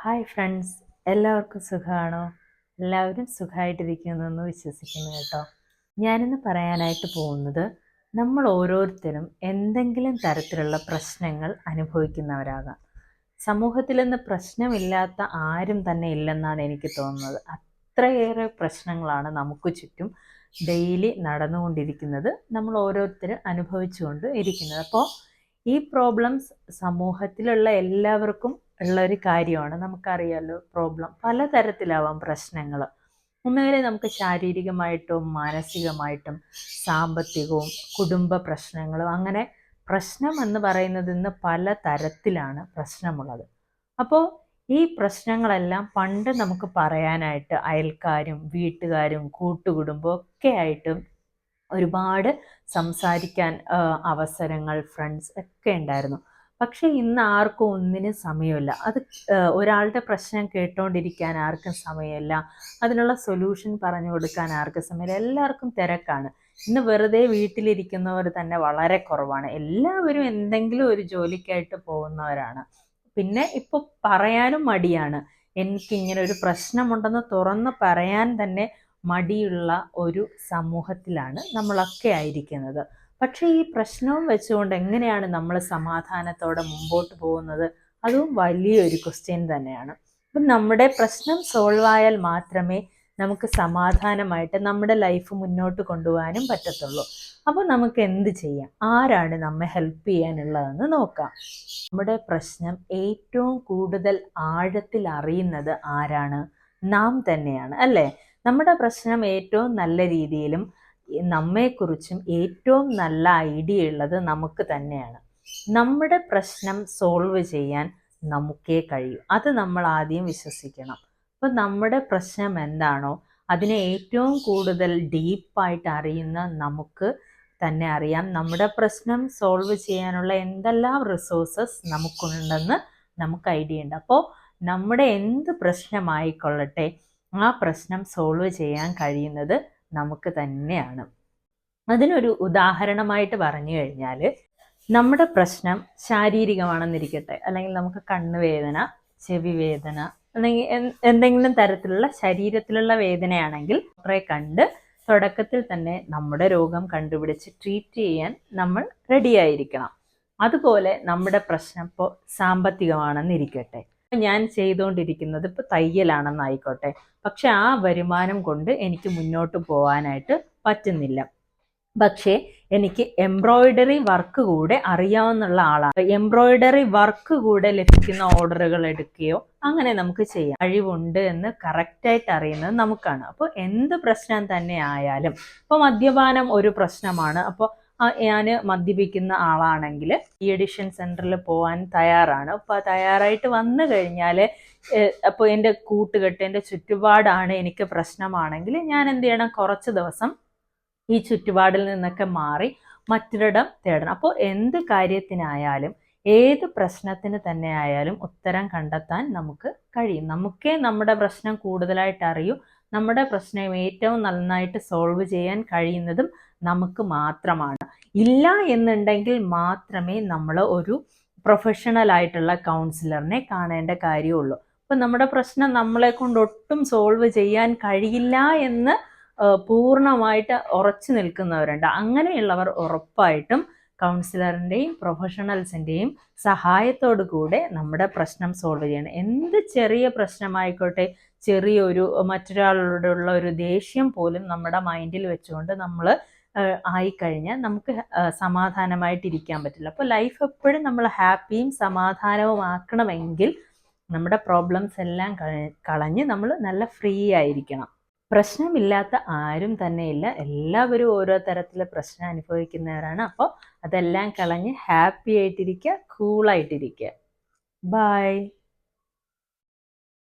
Hi friends, എല്ലാവർക്കും സുഖമാണോ? എല്ലാവരും സുഖമായിട്ടിരിക്കുന്നെന്ന് വിശ്വസിക്കുന്നു കേട്ടോ. ഞാനിന്ന് പറയാനായിട്ട് പോകുന്നത്, നമ്മൾ ഓരോരുത്തരും എന്തെങ്കിലും തരത്തിലുള്ള പ്രശ്നങ്ങൾ അനുഭവിക്കുന്നവരാകാം. സമൂഹത്തിൽ നിന്ന് പ്രശ്നമില്ലാത്ത ആരും തന്നെ ഇല്ലെന്നാണ് എനിക്ക് തോന്നുന്നത്. അത്രയേറെ പ്രശ്നങ്ങളാണ് നമുക്ക് ചുറ്റും ഡെയിലി നടന്നുകൊണ്ടിരിക്കുന്നത്, നമ്മൾ ഓരോരുത്തരും അനുഭവിച്ചുകൊണ്ട് ഇരിക്കുന്നത്. അപ്പോൾ ഈ പ്രോബ്ലംസ് സമൂഹത്തിലുള്ള എല്ലാവർക്കും ഉള്ള ഒരു കാര്യമാണ്. നമുക്കറിയാമല്ലോ, പ്രോബ്ലം പലതരത്തിലാവാം പ്രശ്നങ്ങൾ. ഒന്നുകിൽ നമുക്ക് ശാരീരികമായിട്ടും മാനസികമായിട്ടും സാമ്പത്തികവും കുടുംബ പ്രശ്നങ്ങളും, അങ്ങനെ പ്രശ്നം എന്ന് പറയുന്നത് ഇന്ന് പല തരത്തിലാണ് പ്രശ്നമുള്ളത്. അപ്പോൾ ഈ പ്രശ്നങ്ങളെല്ലാം പണ്ട് നമുക്ക് പറയാനായിട്ട് അയൽക്കാരും വീട്ടുകാരും കൂട്ടുകുടുംബവും ഒക്കെ ആയിട്ടും ഒരുപാട് സംസാരിക്കാൻ അവസരങ്ങൾ, ഫ്രണ്ട്സ് ഒക്കെ ഉണ്ടായിരുന്നു. പക്ഷേ ഇന്ന് ആർക്കും ഒന്നിനും സമയമില്ല. ഒരാളുടെ പ്രശ്നം കേട്ടോണ്ടിരിക്കാൻ ആർക്കും സമയമില്ല, അതിനുള്ള സൊല്യൂഷൻ പറഞ്ഞു കൊടുക്കാൻ ആർക്കും സമയമില്ല. എല്ലാവർക്കും തിരക്കാണ്. ഇന്ന് വെറുതെ വീട്ടിലിരിക്കുന്നവർ തന്നെ വളരെ കുറവാണ്. എല്ലാവരും എന്തെങ്കിലും ഒരു ജോലിക്കായിട്ട് പോകുന്നവരാണ്. പിന്നെ ഇപ്പോൾ പറയാനും മടിയാണ്. എനിക്കിങ്ങനെ ഒരു പ്രശ്നമുണ്ടെന്ന് തുറന്ന് പറയാൻ തന്നെ മടിയുള്ള ഒരു സമൂഹത്തിലാണ് നമ്മളൊക്കെ ആയിരിക്കുന്നത്. പക്ഷേ ഈ പ്രശ്നവും വെച്ചുകൊണ്ട് എങ്ങനെയാണ് നമ്മൾ സമാധാനത്തോടെ മുമ്പോട്ട് പോകുന്നത്? അതും വലിയൊരു ക്വസ്റ്റ്യൻ തന്നെയാണ്. അപ്പം നമ്മുടെ പ്രശ്നം സോൾവ് ആയാൽ മാത്രമേ നമുക്ക് സമാധാനമായിട്ട് നമ്മുടെ ലൈഫ് മുന്നോട്ട് കൊണ്ടുപോകാനും പറ്റത്തുള്ളൂ. അപ്പോൾ നമുക്ക് എന്ത് ചെയ്യാം? ആരാണ് നമ്മെ ഹെൽപ്പ് ചെയ്യാനുള്ളതെന്ന് നോക്കാം. നമ്മുടെ പ്രശ്നം ഏറ്റവും കൂടുതൽ ആഴത്തിൽ അറിയുന്നത് ആരാണ്? നാം തന്നെയാണ്, അല്ലേ? നമ്മുടെ പ്രശ്നം ഏറ്റവും നല്ല രീതിയിലും നമ്മെക്കുറിച്ചും ഏറ്റവും നല്ല ഐഡിയ ഉള്ളത് നമുക്ക് തന്നെയാണ്. നമ്മുടെ പ്രശ്നം സോൾവ് ചെയ്യാൻ നമുക്കേ കഴിയൂ. അത് നമ്മൾ ആദ്യം വിശ്വസിക്കണം. അപ്പം നമ്മുടെ പ്രശ്നം എന്താണോ അതിനെ ഏറ്റവും കൂടുതൽ ഡീപ്പായിട്ട് അറിയുന്ന നമുക്ക് തന്നെ അറിയാം നമ്മുടെ പ്രശ്നം സോൾവ് ചെയ്യാനുള്ള എന്തെല്ലാം റിസോഴ്സസ് നമുക്കുണ്ടെന്ന് നമുക്ക് ഐഡിയ ഉണ്ട്. അപ്പോൾ നമ്മുടെ എന്ത് പ്രശ്നമായിക്കൊള്ളട്ടെ, ആ പ്രശ്നം സോൾവ് ചെയ്യാൻ കഴിയുന്നത് നമുക്ക് തന്നെയാണ്. അതിനൊരു ഉദാഹരണമായിട്ട് പറഞ്ഞു കഴിഞ്ഞാൽ, നമ്മുടെ പ്രശ്നം ശാരീരികമാണെന്നിരിക്കട്ടെ, അല്ലെങ്കിൽ നമുക്ക് കണ്ണുവേദന, ചെവി വേദന, അല്ലെങ്കിൽ എന്തെങ്കിലും തരത്തിലുള്ള ശരീരത്തിലുള്ള വേദനയാണെങ്കിൽ ഡോക്ടറെ കണ്ട് തുടക്കത്തിൽ തന്നെ നമ്മുടെ രോഗം കണ്ടുപിടിച്ച് ട്രീറ്റ് ചെയ്യാൻ നമ്മൾ റെഡിയായിരിക്കണം. അതുപോലെ നമ്മുടെ പ്രശ്നം ഇപ്പോൾ സാമ്പത്തികമാണെന്നിരിക്കട്ടെ, ഞാൻ ചെയ്തുകൊണ്ടിരിക്കുന്നത് ഇപ്പോൾ തയ്യലാണെന്നായിക്കോട്ടെ, പക്ഷെ ആ വരുമാനം കൊണ്ട് എനിക്ക് മുന്നോട്ട് പോകാനായിട്ട് പറ്റുന്നില്ല. പക്ഷേ എനിക്ക് എംബ്രോയിഡറി വർക്ക് കൂടെ അറിയാവുന്നുള്ള ആളാണ്. എംബ്രോയിഡറി വർക്ക് കൂടെ ലഭിക്കുന്ന ഓർഡറുകൾ എടുക്കുകയോ അങ്ങനെ നമുക്ക് ചെയ്യാം. കഴിവുണ്ട് എന്ന് കറക്റ്റായിട്ട് അറിയുന്നത് നമുക്കാണ്. അപ്പോൾ എന്ത് പ്രശ്നം തന്നെ ആയാലും, ഇപ്പോൾ മദ്യപാനം ഒരു പ്രശ്നമാണ്. അപ്പോൾ ഞാൻ മദ്യപിക്കുന്ന ആളാണെങ്കിൽ ഈ എഡിഷൻ സെൻറ്ററിൽ പോകാൻ തയ്യാറാണ്. അപ്പോൾ തയ്യാറായിട്ട് വന്നു കഴിഞ്ഞാൽ, അപ്പോൾ എൻ്റെ കൂട്ടുകെട്ട്, എൻ്റെ ചുറ്റുപാടാണ് എനിക്ക് പ്രശ്നമാണെങ്കിൽ, ഞാൻ എന്ത് ചെയ്യണം? കുറച്ച് ദിവസം ഈ ചുറ്റുപാടിൽ നിന്നൊക്കെ മാറി മറ്റൊരിടം തേടണം. അപ്പോൾ എന്ത് കാര്യത്തിനായാലും ഏത് പ്രശ്നത്തിന് തന്നെ ആയാലും ഉത്തരം കണ്ടെത്താൻ നമുക്ക് കഴിയും. നമുക്കേ നമ്മുടെ പ്രശ്നം കൂടുതലായിട്ട് അറിയൂ. നമ്മുടെ പ്രശ്നം ഏറ്റവും നന്നായിട്ട് സോൾവ് ചെയ്യാൻ കഴിയുന്നതും നമുക്ക് മാത്രമാണ്. ഇല്ല എന്നുണ്ടെങ്കിൽ മാത്രമേ നമ്മൾ ഒരു പ്രൊഫഷണൽ ആയിട്ടുള്ള കൗൺസിലറിനെ കാണേണ്ട കാര്യമുള്ളൂ. അപ്പം നമ്മുടെ പ്രശ്നം നമ്മളെ കൊണ്ട് ഒട്ടും സോൾവ് ചെയ്യാൻ കഴിയില്ല എന്ന് പൂർണ്ണമായിട്ട് ഉറച്ചു നിൽക്കുന്നവരുണ്ട്. അങ്ങനെയുള്ളവർ ഉറപ്പായിട്ടും കൗൺസിലറിൻ്റെയും പ്രൊഫഷണൽസിൻ്റെയും സഹായത്തോടു കൂടെ നമ്മുടെ പ്രശ്നം സോൾവ് ചെയ്യണം. എന്ത് ചെറിയ പ്രശ്നമായിക്കോട്ടെ, ചെറിയൊരു മറ്റൊരാളോടുള്ള ഒരു ദേഷ്യം പോലും നമ്മുടെ മൈൻഡിൽ വെച്ചുകൊണ്ട് നമ്മൾ ആയിക്കഴിഞ്ഞാൽ നമുക്ക് സമാധാനമായിട്ടിരിക്കാൻ പറ്റില്ല. അപ്പോൾ ലൈഫ് എപ്പോഴും നമ്മൾ ഹാപ്പിയും സമാധാനവും ആക്കണമെങ്കിൽ നമ്മുടെ പ്രോബ്ലംസ് എല്ലാം കളഞ്ഞ് നമ്മൾ നല്ല ഫ്രീ ആയിരിക്കണം. പ്രശ്നമില്ലാത്ത ആരും തന്നെയില്ല. എല്ലാവരും ഓരോ തരത്തിലെ പ്രശ്നം അനുഭവിക്കുന്നവരാണ്. അപ്പോൾ അതെല്ലാം കളഞ്ഞ് ഹാപ്പി ആയിട്ടിരിക്കുക, കൂളായിട്ടിരിക്കുക. ബൈ.